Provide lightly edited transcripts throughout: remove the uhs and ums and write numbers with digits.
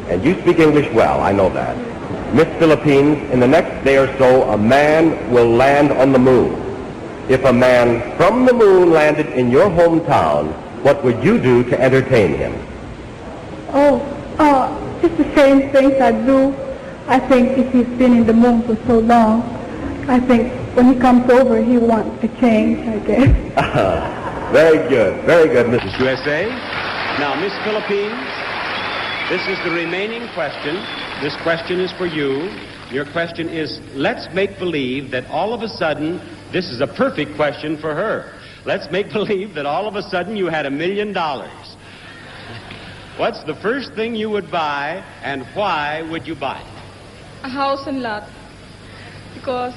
And you speak English well, I know that. Miss Philippines, in the next day or so, a man will land on the moon. If a man from the moon landed in your hometown, what would you do to entertain him? Just the same things I do. I think if he's been in the moon for so long, I think when he comes over, he wants to change, I guess. Very good, Miss USA. Now, Miss Philippines, this is the remaining question. This question is for you. Your question is, let's make believe that all of a sudden, this is a perfect question for her. Let's make believe that all of a sudden you had $1 million. What's the first thing you would buy, and why would you buy it? A house and lot. Because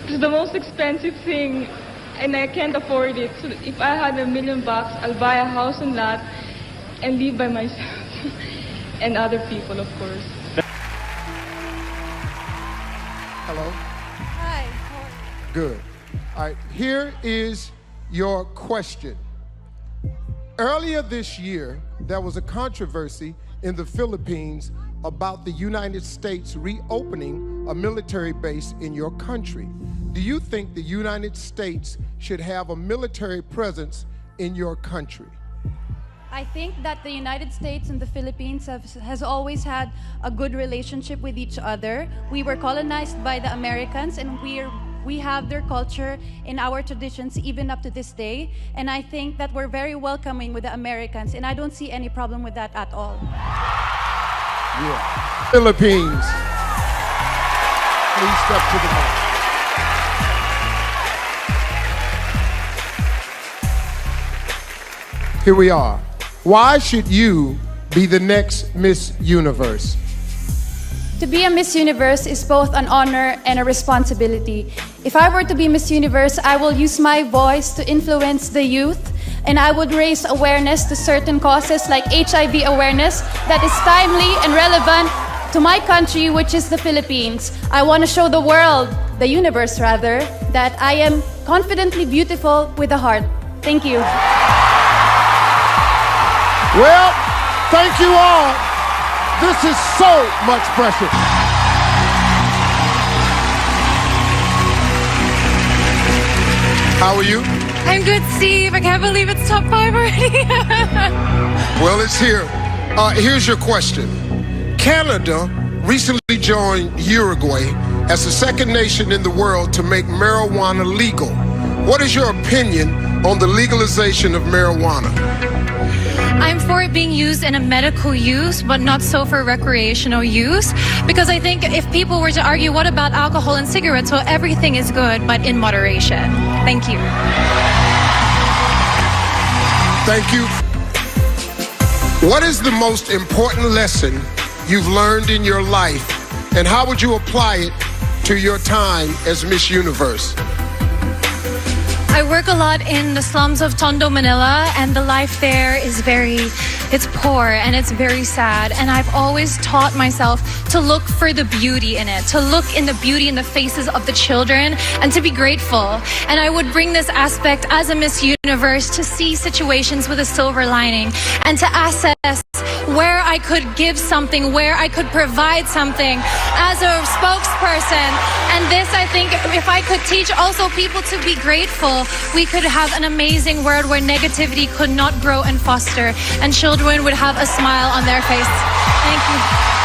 it's the most expensive thing and I can't afford it. So if I had $1 million, I'll buy a house and lot and live by myself and other people, of course. Hello. Hi. How are you? Good. All right, here is your question. Earlier this year, there was a controversy in the Philippines about the United States reopening a military base in your country. Do you think the United States should have a military presence in your country? I think that the United States and the Philippines has always had a good relationship with each other. We were colonized by the Americans, and we have their culture in our traditions even up to this day. And I think that we're very welcoming with the Americans, and I don't see any problem with that at all. Yeah. Philippines. Please step to the mic. Here we are. Why should you be the next Miss Universe? To be a Miss Universe is both an honor and a responsibility. If I were to be Miss Universe, I will use my voice to influence the youth, and I would raise awareness to certain causes like HIV awareness that is timely and relevant to my country, which is the Philippines. I want to show the world, the universe rather, that I am confidently beautiful with a heart. Thank you. Well, thank you all. This is so much pressure. How are you? I'm good, Steve. I can't believe it's top 5 already. Well, it's here. Here's your question. Canada recently joined Uruguay as the second nation in the world to make marijuana legal. What is your opinion on the legalization of marijuana? I'm for it being used in a medical use, but not so for recreational use. Because I think if people were to argue, what about alcohol and cigarettes? Well, everything is good, but in moderation. Thank you. Thank you. What is the most important lesson you've learned in your life, and how would you apply it to your time as Miss Universe? I work a lot in the slums of Tondo, Manila, and the life there is it's poor and it's very sad. And I've always taught myself to look for the beauty in it, to look in the beauty in the faces of the children, and to be grateful. And I would bring this aspect as a Miss Universe to see situations with a silver lining and to assess where I could give something, where I could provide something as a spokesperson. And this, I think, if I could teach also people to be grateful, we could have an amazing world where negativity could not grow and foster, and children would have a smile on their face. Thank you.